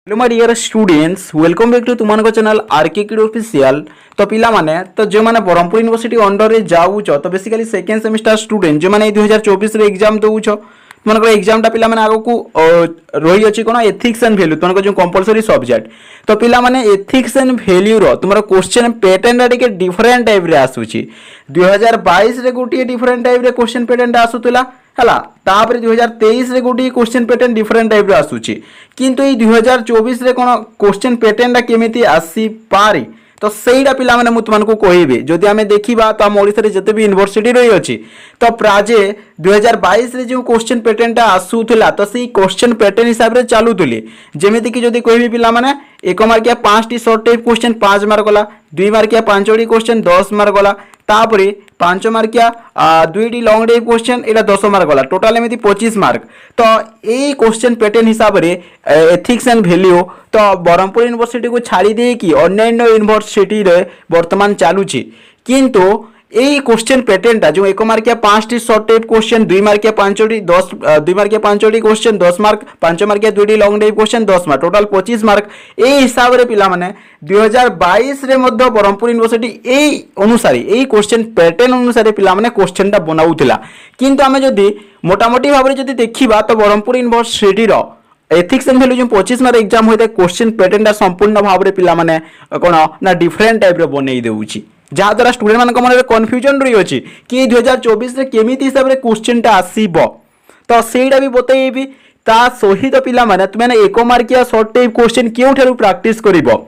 Hello my dear students welcome back to तुम channel RK kid official. तो पिला माने तो जो माने ब्रह्मपुर यूनिवर्सिटी अंडर रे जाउछ तो बेसिकली सेकंड सेमेस्टर स्टूडेंट जो माने 2024 रे एग्जाम दउछ तुमको एग्जाम टा पिला माने आगो को रही अछि कोन एथिक्स एंड वैल्यू तुमको जो कंपलसरी सब्जेक्ट तो पिला माने एथिक्स एंड वैल्यू रो तुमरो क्वेश्चन पैटर्न टिके डिफरेंट टाइप रे आसुची 2022 रे गोटी डिफरेंट टाइप रे क्वेश्चन पैटर्न आसुतला हला तापर 2023 रे गोटी क्वेश्चन पैटर्न डिफरेंट टाइप रे आसुची किंतु ए 2024 रे कोन क्वेश्चन पैटर्न टा केमिति आसी पारी तो सेईडा पिला माने मु तुमनको कहिबे जदि हमें देखिबा तो हम ओडिसा रे जते भी यूनिवर्सिटी रही अछि तो प्राजे 2022 रे जो क्वेश्चन पैटर्न टा आसुथला तो सेई क्वेश्चन पैटर्न हिसाब रे चालुतली जेमिति कि जदि कहिबे पिला माने 1 मार्किया 5 टी शॉर्ट टाइप क्वेश्चन 5 मार्क गला 2 मार्किया 5 टी क्वेश्चन 10 मार्क गला तापरे 5 मार्किया 2 टी लॉन्ग टाइप क्वेश्चन एटा 10 मार्क गला टोटल एमिति 25 मार्क तो ए क्वेश्चन पैटर्न हिसाब रे एथिक्स एंड वैल्यू तो ब्रह्मपुर यूनिवर्सिटी को छाड़ी दे कि अन्य यूनिवर्सिटी रे वर्तमान चालुची किंतु এই क्वेश्चन पैटर्न टा जो 1 मार्किया 5 टी शॉर्ट टाइप क्वेश्चन 2 मार्किया 5 टी 10 2 मार्किया 5 टी क्वेश्चन 10 मार्क 5 मार्किया 2 टी long type question 10 mark total 25 mark ए हिसाब रे पिला माने 2022 रे मध्य ब्रह्मपुर यूनिवर्सिटी ए अनुसार ए क्वेश्चन पैटर्न अनुसार पिला माने क्वेश्चन टा बनाउथिला किंतु हमें जदी मोटामोटी भाबरे जदी देखिबा तो ब्रह्मपुर यूनिवर्सिटी रो एथिक्स एंड वैल्यू जो 25 मार्क एग्जाम होइते क्वेश्चन पैटर्न टा संपूर्ण भाबरे पिला माने कोन ना डिफरेंट टाइप रे बनै देउची जहाँ द्वारा स्टूडेंट मान मन कन्फ्यूजन रही अच्छी कि 2024 रे केमिति हिसाब रे क्वेश्चन टा आसीबो तो सेटा भी बतैबी ता सहित पिला माने तुमे 1 मार्किया शॉर्ट टाइप क्वेश्चन केउठारु प्रैक्टिस करिवो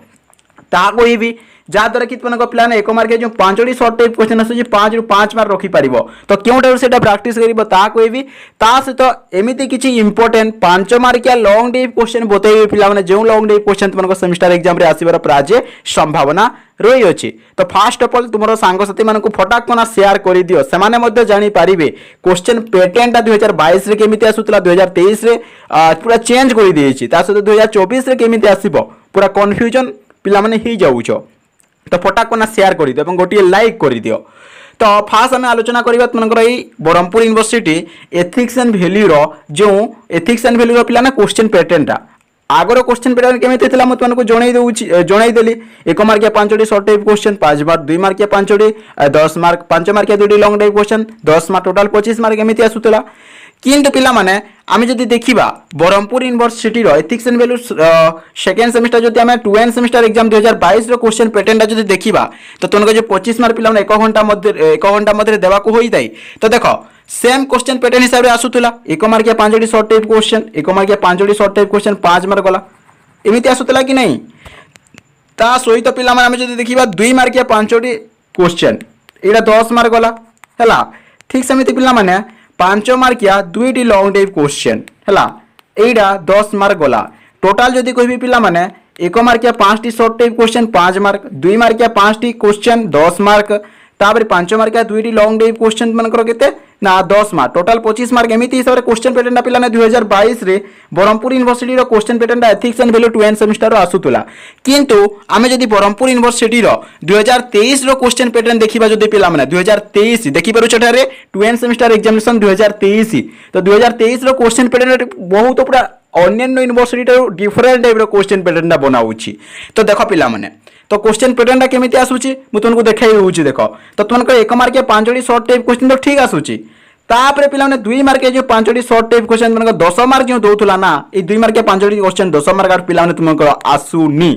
ता कहबी जहाँ द्वारा कि तुमको पिला 1 मार्किया जो 5 टी शॉर्ट टाइप क्वेश्चन आसुची 5 रु 5 मार्क रखि पारिबो तो केउठारु सेटा प्रैक्टिस करिवो ता कहबी ता सहित एमिति किछि इंपोर्टेंट 5 मार्किया लॉन्ग टाइप क्वेश्चन बतैबी पिला माने जो लॉन्ग टाइप क्वेश्चन तुमको सेमेस्टर एग्जाम रे आसीबार प्राजे संभावना रही अछि तो फास्ट ऑफ ऑल तुमरो सांग साथी मानकु फटाक कोना शेयर करि दियो से माने मध्ये जानि पारिबे क्वेश्चन पैटर्न टा 2022 रे केमिति आसुतला 2023 रे पूरा चेंज करि देछि ता सहित 2024 रे केमिति आसीबो पूरा कंफ्यूजन पिला माने ही जाउछो तो फटाक कोना शेयर करि दियो एवं गोटी लाइक करि दियो तो फास्ट हमें आलोचना करिबा तुमनकर एई Brahmapur university ethics and value रो जो एथिक्स एंड वैल्यू रो पिला ना क्वेश्चन पैटर्न टा आगर क्वेश्चन पैटर्न केमिति थिला म तुमनको जणाई देली 1 मार्किया 5 टी शॉर्ट टाइप क्वेश्चन 5 बार 2 मार्किया 5 टी 10 मार्क 5 मार्किया 2 टी long type question 10 mark total 25 mark केमिति आसुतला किंतु पिला माने आमे जदि देखिबा ब्रह्मपुर यूनिवर्सिटी रो ethics and value second semester जदि आमे 2 एंड सेमेस्टर एग्जाम 2022 रो क्वेश्चन पैटर्न टा जदि देखिबा तो तुमको जो 25 मार्क पिला माने 1 घंटा मध्ये देबा को होई ताई तो देखो सेम क्वेश्चन पैटर्न हिसाब रे आसुतला 1 मार्किया 5 टी शॉर्ट टाइप क्वेश्चन 1 मार्किया 5 टी शॉर्ट टाइप क्वेश्चन 5 मार्क गला एमिति आसुतला कि नहीं ता सहित पिला माने जदि देखिबा 2 मार्किया 5 टी क्वेश्चन एटा 10 मार्क गला हला ठीक समिति पिला माने 5 मार्किया 2 टी लॉन्ग टाइप क्वेश्चन हला एटा 10 मार्क गला टोटल जदि कहबी पिला माने 1 मार्किया 5 टी शॉर्ट टाइप क्वेश्चन 5 मार्क 2 मार्किया 5 टी क्वेश्चन 10 मार्क तापर 5 मार्किया 2 टी लॉन्ग टाइप क्वेश्चन मनकर केते ना 10 मार्क टोटल 25 मार्क एमिति हिसाब रे क्वेश्चन पैटर्न पिला ने 2022 रे ब्रह्मपुर यूनिवर्सिटी रो question pattern ethics and value 2 end semester रो आसुतला किंतु आमे जदि ब्रह्मपुर यूनिवर्सिटी रो 2023 रो क्वेश्चन पैटर्न देखिबा जदि पिला माने 2023 देखि पारु छटारे 2 एंड सेमेस्टर एग्जामिनेशन 2023 तो 2023 रो क्वेश्चन पैटर्न बहुत पूरा अन्य यूनिवर्सिटी रो डिफरेंट टाइप रो क्वेश्चन पैटर्न बनाउछि तो देखो पिला माने तो क्वेश्चन पैटर्न टा केमिति आसुची मु तुमको देखाई होउची देखो तो तुमको 1 मार्किया 5 टी शॉर्ट टाइप क्वेश्चन तो ठीक आसुची तापर पिला ने 2 मार्किया जो 5 टी शॉर्ट टाइप क्वेश्चन तुमको 10 मार्क जो दोथुला ना ए 2 मार्किया 5 टी क्वेश्चन 10 मार्क आर पिला ने तुमको आसुनी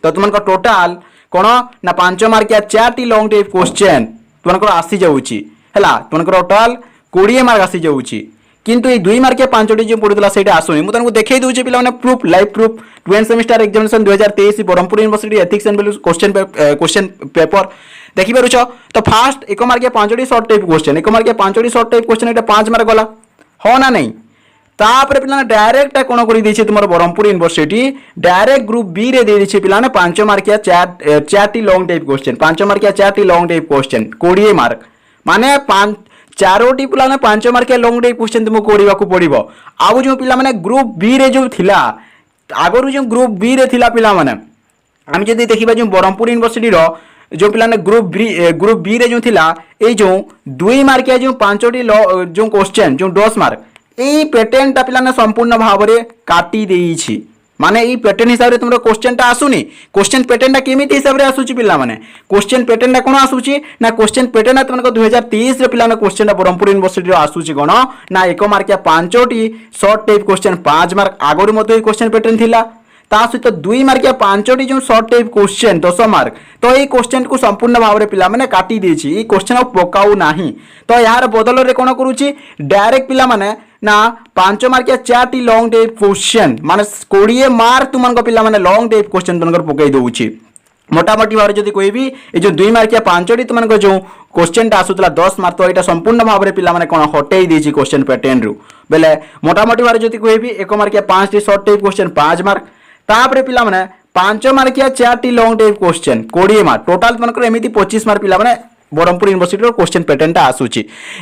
तो तुमको टोटल कोन ना 5 मार्किया 4 टी लॉन्ग टाइप क्वेश्चन तुमको आसी जाउची हला तुमको टोटल 20 मार्क आसी जाउची किंतु ए 2 मार्किया 5 टी जो पडुतला सेटा आसुनी मु तुमको देखाई दोउची पिला ने proof live proof 2 semester examination 2023 Brahmapur university ethics and value question paper देखि पारुछ तो फास्ट 1 मार्किया 5 टी शॉर्ट टाइप क्वेश्चन 1 मार्किया 5 टी शॉर्ट टाइप क्वेश्चन एटा 5 मार्क गला हो ना नहीं तापर पिला डायरेक्ट कोन करि दैछे तुमर Brahmapur university direct group B रे दे दैछे पिला ने 5 मार्किया 4 टी लॉन्ग टाइप क्वेश्चन 5 मार्किया 4 टी लॉन्ग टाइप क्वेश्चन 20 मार्क माने 5 चारोटी पिला ने 5 मार्किया लॉन्ग टाइप क्वेश्चन तुमको कोरिबा को पड़िबो आउ जो पिला माने ग्रुप बी रे जो थिला आगरु जो ग्रुप बी रे थिला पिला माने हम जदी देखिबा जो ब्रह्मपुर यूनिवर्सिटी रो जो पिला ने ग्रुप बी रे जो थिला ए जो 2 मार्किया जो 5 टी जो क्वेश्चन जो 10 मार्क ए पैटर्न टा पिला ने संपूर्ण भाव रे काटी देइछि माने ई पैटर्न हिसाब रे तुमरो क्वेश्चन टा आसुनी क्वेश्चन पैटर्न टा केमिति हिसाब रे आसुची पिला माने क्वेश्चन पैटर्न टा कोन आसुची ना क्वेश्चन पैटर्न तुमको 2023 रे पिला माने क्वेश्चन टा ब्रह्मपुर यूनिवर्सिटी रो आसुची कोन ना एक मार्किया 5टी शॉर्ट टाइप क्वेश्चन 5 मार्क आगोर मते क्वेश्चन पैटर्न थिला ता सहित 2 मार्किया 5टी जो शॉर्ट टाइप क्वेश्चन 10 मार्क तो ये क्वेश्चन को संपूर्ण भाव में पिला माने काटी देछि ई क्वेश्चन पकाउ नाही तो यार बदल रे कोन करूची डायरेक्ट पिला माने ना 5 मार्किया 4टी लॉन्ग टाइप क्वेश्चन माने 20 मार्क तुमन को पिला माने लॉन्ग टाइप क्वेश्चन तुमन पकई दउची मोटामोटी भाव जदि कहबी ए जो 2 मार्किया 5टी तुमन को जो क्वेश्चन टा आसुतला 10 मार्क तो एटा संपूर्ण भाव में पिला माने कोन हटेई देछि क्वेश्चन पैटर्न रु बेले मोटामोटी भाव जदि कहबी 1 मार्किया 5टी शॉर्ट टाइप क्वेश्चन 5 मार्क तापरे पिला माने 5 मार्किया 4टी long type question 20 mark total तुमन को एमिति 25 मार्क पिला माने ब्रह्मपुर यूनिवर्सिटी रो क्वेश्चन पैटर्न टा आसुची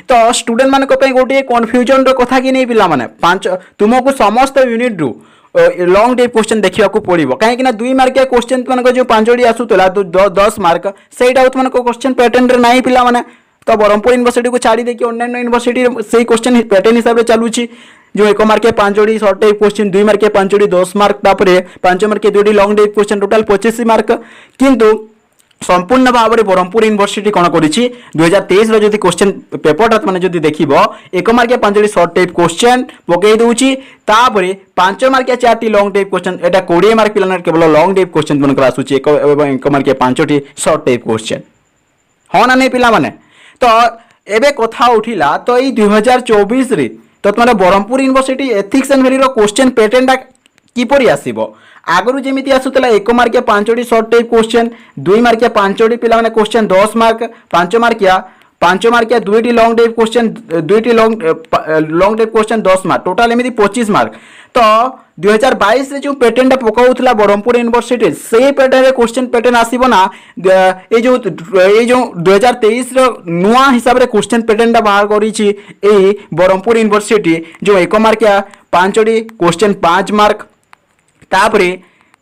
तो स्टूडेंट मान को पे गोटे कन्फ्यूजन रो कथा कि नहीं पिला माने 5 तुमको समस्त यूनिट रु लॉन्ग टाइप क्वेश्चन देखिया को पड़िबो काहे कि ना 2 मार्किया क्वेश्चन तुमन को जो 5टी आसुतला 10 मार्क सेटा तुमन को क्वेश्चन पैटर्न रे नाही पिला माने तो ब्रह्मपुर यूनिवर्सिटी को छाड़ी देखि अन्य यूनिवर्सिटी सेही क्वेश्चन पैटर्न हिसाब रे चलुची जो 1 मार्किया 5टी शॉर्ट टाइप क्वेश्चन 2 मार्किया 5टी 10 मार्क तापरे 5 मार्किया 2टी long type question total 25 mark किंतु संपूर्ण भाव में ब्रह्मपुर यूनिवर्सिटी कौन करिछि 2023 रो जदि क्वेश्चन पेपर माने जदि देखिबो 1 मार्किया 5टी शॉर्ट टाइप क्वेश्चन पकई दउछि तापरे 5 मार्किया 4टी लॉन्ग टाइप क्वेश्चन एटा 20 मार्क पिलाना केवल लॉन्ग टाइप क्वेश्चन तुमन आसुछि 1 मार्किया 5टी शॉर्ट टाइप क्वेश्चन हो ना नहीं पिला माने तो एबे कथा उठिला तो ई 2024 रे तो तुम Brahmapur university ethics and value रो क्वेश्चन पैटर्न टा किपरि आसीबो आगरु जेमिति आसुतला 1 मार्किया 5टी शॉर्ट टाइप क्वेश्चन 2 मार्किया 5टी पिला माने क्वेश्चन 10 मार्क 5 मार्किया 2टी लॉन्ग टाइप क्वेश्चन 2टी long type question 10 mark total एमिति 25 मार्क तो 2022 रे जो पैटर्न टा पकाउतला ब्रह्मपुर यूनिवर्सिटी से पैटर्न रे क्वेश्चन पैटर्न आसीबो ना ए जो 2023 रो नुआ हिसाब रे क्वेश्चन पैटर्न टा बाहर करिछि ए ब्रह्मपुर यूनिवर्सिटी जो 1 मार्किया 5टी क्वेश्चन 5 मार्क तापरे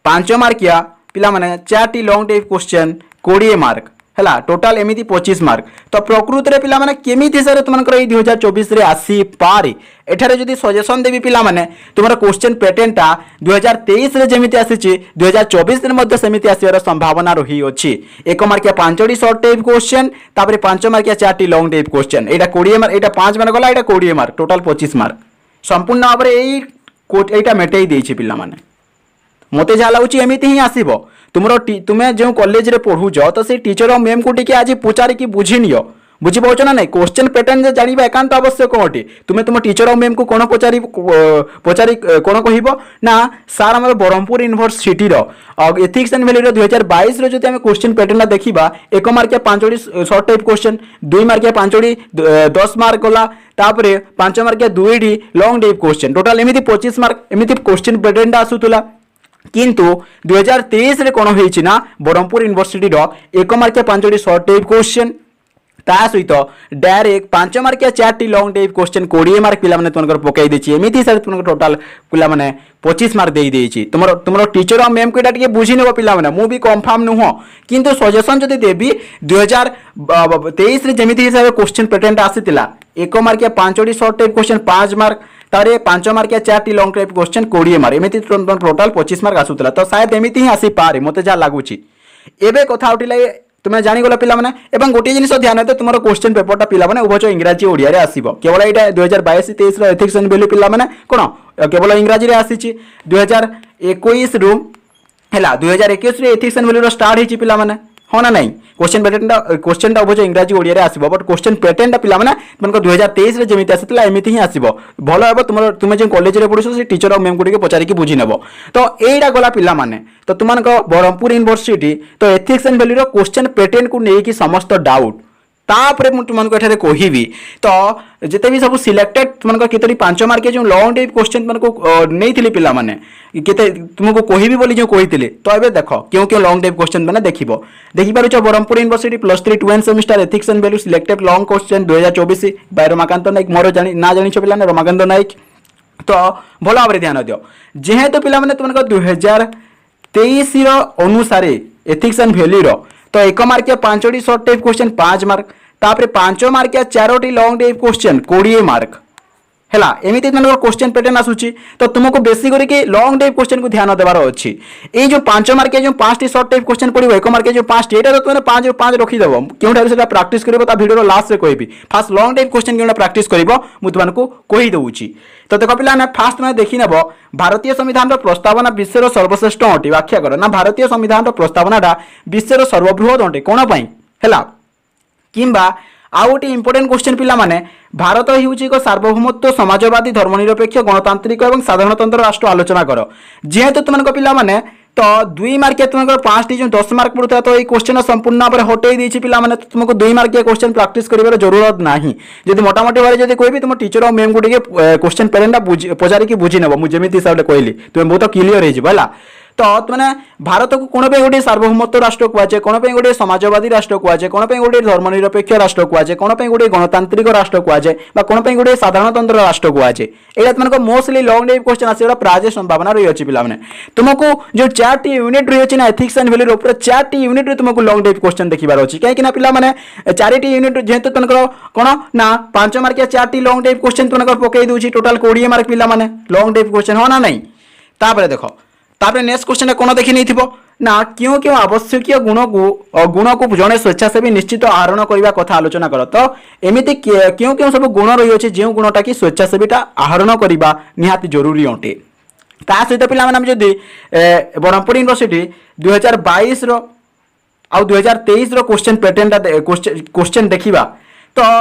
5 मार्किया पिला माने 4टी लॉन्ग टाइप क्वेश्चन 20 मार्क हला टोटल एमिति 25 मार्क तो प्रकृत रे पिला माने केमिति हिसाब रे तुमनकर ए 2024 रे आसी पारे एठारे जदि सजेशन देबी पिला माने तुमरा क्वेश्चन पैटर्न टा 2023 रे जेमिति आसीछि 2024 रे मध्ये सेमिति आसीबार संभावना रही अछि 1 मार्किया 5टी शॉर्ट टाइप क्वेश्चन तापरे 5 मार्किया 4टी लॉन्ग टाइप क्वेश्चन एटा 20 मार्क एटा 5 मार्क गला एटा 20 मार्क टोटल 25 मार्क संपूर्ण भाव रे एई एटा मेटेई देछि पिला माने मते जा लाउची एमिति ही आसीबो तुमे जो कॉलेज रे पढुछ तो से टीचर और मैम को टिके आज पुचारी की बुझी नियो बुझी पाउछ ना नहीं क्वेश्चन पैटर्न जे जानिबा एकांत आवश्यक अटे तुमे तुम टीचर और मैम को कोन पचारी कोन कहिबो ना सार हमर ब्रह्मपुर यूनिवर्सिटी रो एथिक्स एंड वैल्यू रो 2022 रो जति हम क्वेश्चन पैटर्न देखिबा 1 मार्किया 5टी शॉर्ट टाइप क्वेश्चन 2 मार्किया 5टी 10 मार्क गला तापरे 5 मार्किया 2टी लॉन्ग टाइप क्वेश्चन टोटल एमिति 25 मार्क एमिति क्वेश्चन पैटर्न आसुतला किंतु 2023 रे कोन होईछि ना ब्रह्मपुर यूनिवर्सिटी रो 1 मार्किया 5टी शॉर्ट टाइप क्वेश्चन ता सहित डायरेक्ट 5 मार्किया 4टी लॉन्ग टाइप क्वेश्चन 20 मार्क पिला माने तुमकर पकाई देछि एमिति सर तुमकर टोटल पिला माने 25 मार्क देई देछि तुमरो टीचर और मैम को एटा टिके बुझी नेबो पिला माने मु भी कंफर्म नुहो किंतु सजेशन जदि देबी 2023 रे जेमिति हिसाब क्वेश्चन पैटर्न आसीतिला 1 मार्किया 5टी शॉर्ट टाइप क्वेश्चन 5 मार्क तारे 5 मार्किया 4टी लॉन्ग टाइप क्वेश्चन 20 मार्क एमिति टोटल 25 मार्क आसुतला तो शायद एमिति ही आसी पारे मते जा लागुची एबे कथा उठिला तुमे जानि गला पिला माने एवं गोटे जिनिस ध्यान दे तुमरो क्वेश्चन पेपर टा पिला माने उभच इंग्रजी ओडिया रे आसीबो केवल एटा 2022 23 रो एथिक्स एंड वैल्यू पिला माने कोन केवल इंग्रजी रे आसीची 2021 रो हला 2021 रे एथिक्स एंड वैल्यू रो स्टार्ट हिची पिला माने हो ना नहीं क्वेश्चन टा उभच इंग्रजी ओडिया रे आसीबो बट क्वेश्चन पैटर्न टा पिला माने तुमको 2023 रे जेमिति आसीतला एमिति ही आसीबो भलो हेबो तुमे जे कॉलेज रे पढुसो से टीचर और मैम को पचारि के बुझी नेबो तो एइडा गला पिला माने तो तुमनको ब्रह्मपुर यूनिवर्सिटी तो एथिक्स एंड वैल्यू रो क्वेश्चन पैटर्न को नै कि समस्त डाउट तापरे मु तुमनको एठारे कहिबी तो जेते भी सब सिलेक्टेड तुमनको केतरी 5 मार्क के जो लॉन्ग टाइप क्वेश्चन तुमनको नैथिली पिला माने केते तुमको कहिबी बोली जो कहितिले तो एबे देखो क्यों क्यों लॉन्ग टाइप क्वेश्चन माने देखिबो देखि पारुछ Brahmapur university +3 2 semester ethics and value selected long question 2024 by Ramakant Nayak मोर जानि ना जानि छ पिला ने रमाकांत नायक तो भलो भाबरे ध्यान दियो जेहेतु पिला माने तुमनको 2023 रो अनुसार एथिक्स एंड वैल्यू रो तो 1 मार्किया 5टी शॉर्ट टाइप क्वेश्चन 5 मार्क तापरे 5 मार्किया 4टी लॉन्ग टाइप क्वेश्चन 20 मार्क है एमती तुम क्वेश्चन पैटर्न आसूची तो तुमको बेसी करके लॉन्ग टाइप क्वेश्चन को ध्यान देवार अच्छी ये जो 5 मार्किया जो 5टी शॉर्ट टाइप क्वेश्चन पड़ो 1 मार्किया जो 5टी एटा तो तुम 5 ରୁ 5 रखीदेव क्यों प्राक्टिस कर भिडियो लास्ट कहबी फास्ट लॉन्ग टाइप क्वेश्चन क्यों प्राक्टिस कर तुमको कहीदे तो देख पे फास्ट तुम देखी नब भारतीय संविधान प्रस्तावना विश्वर सर्वश्रेष्ठ अटे व्याख्या कर ना भारतीय संविधान प्रस्तावना विश्वर सर्वबृहत अटे कौन है किंबा आउ गोटे इंपोर्टेंट क्वेश्चन पिला माने भारत होउची एक सार्वभौमत्व समाजवादी धर्मनिरपेक्ष गणतांत्रिक और साधारणतंत्र राष्ट्र आलोचना कर जेहेतु तुम पिला माने तो 2 मार्किया तुम 5टी जो 10 मार्क पड़ता तो ये क्वेश्चन संपूर्ण भाव में हटई देछि पिला माने तुमको 2 मार्किया क्वेश्चन प्रैक्टिस करिवार जरूरत नाही जदि मोटामोटी भाव जदि कहबी तुम टीचर और मैम को टिके क्वेश्चन पैटर्न पचारिकी बुझी नब मु जेमिति हिसाब से कहली तुम बहुत क्लियर हो जिवला तो मैंने भारत को कौन गोटे सार्वभौमत्व राष्ट्र कहुए कौन गोटे समाजवादी राष्ट्र कहुए कौन गोटे धर्मनिरपेक्ष राष्ट्र कहुए कौन गोटे गणतांत्रिक राष्ट्र कहुए कौन गोटे साधारणतंत्र राष्ट्र कहुए यहाँ तुमको मोस्टली लॉन्ग टाइप क्वेश्चन आसा प्राय संभावना रही है पिला तुमको जो 4टी यूनिट रही है ना एथिक्स एंड वैल्यू ऊपर 4टी यूनिट तुमको लॉन्ग टाइप क्वेश्चन देखिबार अच्छी कहीं पिला 4टी यूनिट जेहेतु तुमको कौन ना 5 मार्किया 4टी लॉन्ग टाइप क्वेश्चन तुमको पकई दूसरी टोटाल 20 मार्क पिला लॉन्ग टाइप क्वेश्चन हाँ ना नहीं तापर देख तापर नेक्स्ट क्वेश्चन कौन देखी नहीं थो ना क्यों क्यों आवश्यक गुण को जड़े स्वेच्छासेवी निश्चित आहरण करने कथा आलोचना कर तो एमती क्यों क्यों सब गुण रही है जो गुणटा कि स्वेच्छासेवीटा आहरण करने निहाती जरूरी अटे ता सहित पे जदि ब्रह्मपुर यूनिवर्सिटी 2022 आउ 2023 क्वेश्चन पैटर्न क्वेश्चन देखा तो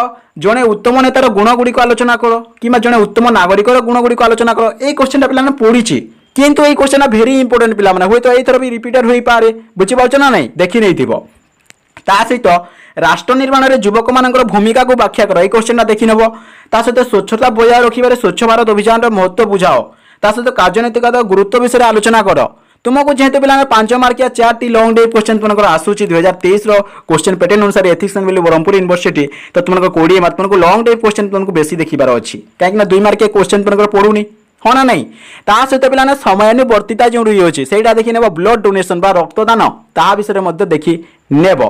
जड़े उत्तम नेतार गुण गुड़िक आलोचना कर कि जड़े उत्तम नागरिकर गुण गुड़िक आलोचना कर ये क्वेश्चन पे पढ़ी किंतु ये क्वेश्चन भेरी इंपोर्टेंट पिला माने हुए तो एथर भी रिपीटेड होई पारे बुझी पाउछ ना नहीं देखि नहीं थिबो ता सहित राष्ट्र निर्माण रे युवक मानकर भूमिका को व्याख्या कर ए क्वेश्चन देखि नबो ता सहित स्वच्छता बजाय रखिबारे स्वच्छ भारत अभियान रो महत्व बुझाओ ता सहित कार्यनीतिगत गुरुत्व विषय आलोचना कर तुमको जेहेतु पिला 5 मार्किया 4टी लॉन्ग टाइप क्वेश्चन तुमको आसूची 2023 रो क्वेश्चन पैटर्न अनुसार ethics and value Brahmapur university तो तुमको 20 मार्क तुमको लॉन्ग टाइप क्वेश्चन तुमको बेसी देखिबार अछि काहे कि 2 मार्किया क्वेश्चन तुमको पढुनी हाँ ना नहीं ता सहित पे समयानुवर्तिता जो रही है सहीटा देखी नेब ब्लड डोनेशन बा रक्तदान ता विषय में देखी नेब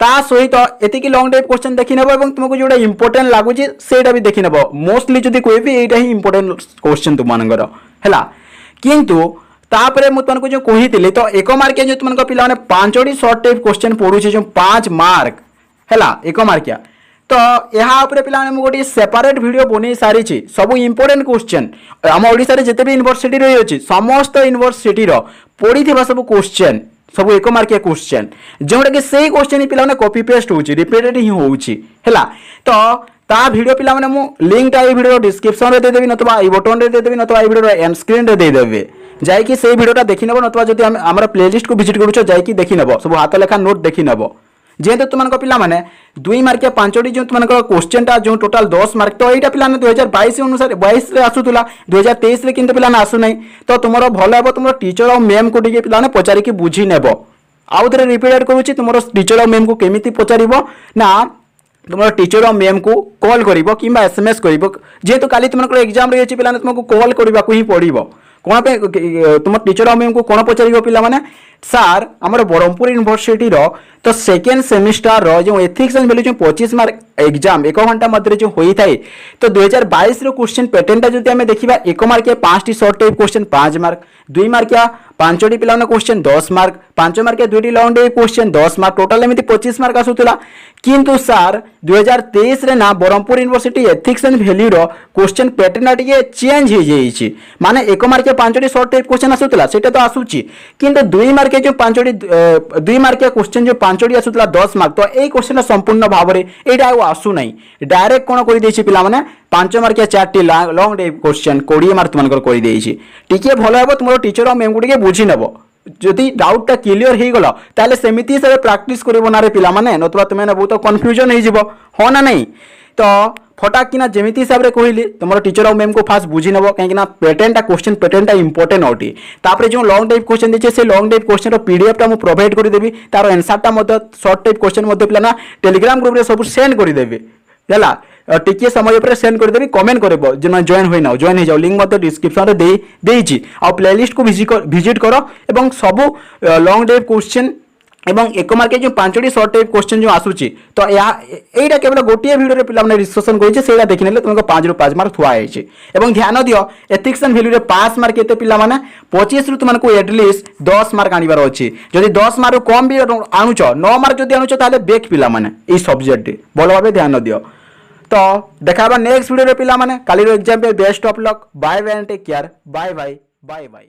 ता सहित एतिकी लॉन्ग टाइप क्वेश्चन देखी नेब और तुमको जोटा इंपोर्टेंट लगुच सेटा भी देखी नेब मोस्टली जदि कहबी एटा ही इंपोर्टेंट क्वेश्चन तुमनकर है किंतु तापर मुझे जो कही तो 1 मार्किया जो तुमको पिला 5टी शॉर्ट टाइप क्वेश्चन पढ़ुचे जो 5 मार्क है 1 मार्किया तो यहाँ पे गोटे सेपरेट वीडियो बन सारी सब इंपोर्टेंट क्वेश्चन आम ओडिशा रे जिते भी यूनिवर्सिटी रही अच्छी समस्त यूनिवर्सिटी पढ़ी सब क्वेश्चन सब 1 मार्किया क्वेश्चन जोटा कि से क्वेश्चन पे कॉपी पेस्ट हो रिपीटेड ही होगा तो ता वीडियो पिला लिंक वीडियो डिस्क्रिप्शन रे देदेवी नतबा आई बटन रे देदेवी नतबा आई वीडियो एंड स्क्रीन रे देदेवे जाइकी से वीडियोटा देखि नबो नतबा जदि हमर प्लेलिस्ट को विजिट करूछ जाइकी देखि नबो सब हाथ लेखा नोट देखि नबो जेहेतु तुमको पिला 2 मार्किया 5टी जो तुमको क्वेश्चन टा जो टोटाल 10 मार्क तो यहाँ पिला 2022 अनुसार 22 आसूला 2023 किंतु पिला आसु नहीं तो तुम भल हे तुम टीचर और मैम को टिके पिला पचारिकी बुझी नेब आउ थे रिपीटेड करुच्ची तुम टीचर और मैम को केमिति पचार ना तुम टीचर और मैम को कॉल कर कि एसएमएस कर जेहेतु काली तुमको एग्जाम रही है पे तुमको कॉल करने को ही पड़ो कौन पे तुम टीचर और मैम को कौन पचार पे सार आम ब्रह्मपुर यूनिवर्सिटी तो सेकेंड सेमिस्टर जो एथिक्स एंड वैल्यू जो 25 मार्क एग्जाम 1 घंटा मध्य जो होता है तो 2022 क्वेश्चन पैटर्नटा जो आम देखा 1 मार्किया 5टी शॉर्ट टाइप क्वेश्चन 5 मार्क 2 मार्किया 5टी पिला क्वेश्चन 10 मार्क 5 मार्किया 2टी long type question 10 mark total एमती 25 मार्क आसूला किंतु सार 2023 रे ना Brahmapur university ethics and value question pattern टिके चेंज हो जाइए माने 1 मार्किया 5टी शॉर्ट टाइप क्वेश्चन आसूला सेटा तो आसूची किंतु 2 मार्किया जो 5टी 2 मार्किया क्वेश्चन जो 5टी आसूला 10 मार्क तो यही क्वेश्चन संपूर्ण भाव में यहाँ आसु ना डायरेक्ट कौन कर पे 5 मार्किया 4टी लॉन्ग टाइप क्वेश्चन 20 मार्क तुमको कर टिके भल हे तुम टीचर और मैम को टिके बुझी नेब जदि डाउटा क्लियर हो गला ताले सेमिति हिसाब प्रैक्टिस करिवो ना रे पिला माने नतबा तुमे बहुत कन्फ्यूजन हो जिवो हो ना नहीं तो फटाक किना जेमिति हिसाब रे कहली तुम टीचर और मैम को फास्ट बुझी नेब कहीं पैटर्नटा क्वेश्चन पैटर्नटा इंपोर्टेंट अटे तापर जो लॉन्ग टाइप क्वेश्चन देछे से लॉन्ग टाइप क्वेश्चन पीडीएफ टा मु प्रोवाइड कर देबी तार आंसरटा मते शॉर्ट टाइप क्वेश्चन मते पिला ना टेलीग्राम ग्रुप रे सब सेंड कर देबी हैला टिके समय पर सेंड कर देबी कमेंट करबो जे जॉइन होई ना जॉइन हो जाओ लिंक मते डिस्क्रिप्शन रे देइची आ प्लेलिस्ट को विजिट करो एवं सब लॉन्ग टाइप क्वेश्चन এবং ଏକ ମାର୍କିଆ ଯେଉଁ 5ଟି ସର୍ଟ ଟାଇପ୍ କୋଶ୍ଚିନ୍ ଯେଉଁ ଆସୁଛି ତ ଏଇଟା କେବଳ ଗୋଟିଏ ଭିଡ଼ିଓରେ ପିଲାମାନେ ଡିସ୍କସନ୍ କରିছে ସେଇଟା ଦେଖିନେଲେ ତୁମକୁ 5ରୁ 5 ମାର୍କ ଥୁଆ ହେଇଛି। ଏବଂ ଧ୍ୟାନ ଦିଅ ଏଥିକ୍ସ ଆଣ୍ଡ ଭ୍ୟାଲ୍ୟୁରେ ପାସ୍ ମାର୍କ କେତେ ପିଲାମାନେ 25ରୁ ତୁମକୁ ଏଟଲିଷ୍ଟ 10 ମାର୍କ ଆଣିବାର ଅଛି। ଯଦି 10 ମାର୍କରୁ କମ୍ ବି ଆଣୁଛ 9 ମାର୍କ ଯଦି ଆଣୁଛ ତାହେଲେ ବେକ୍ ପିଲାମାନେ এই ସବଜେକ୍ଟଟି ଭଲ ଭାବେ ଧ୍ୟାନ ଦିଅ। ତ ଦେଖା ହେବା ନେକ୍ସଟ ଭିଡ଼ିଓରେ ପିଲାମାନେ। କାଲିର ଏକ୍ଜାମ୍ ପାଇଁ best of luck. Bye bye and take care. Bye bye bye bye.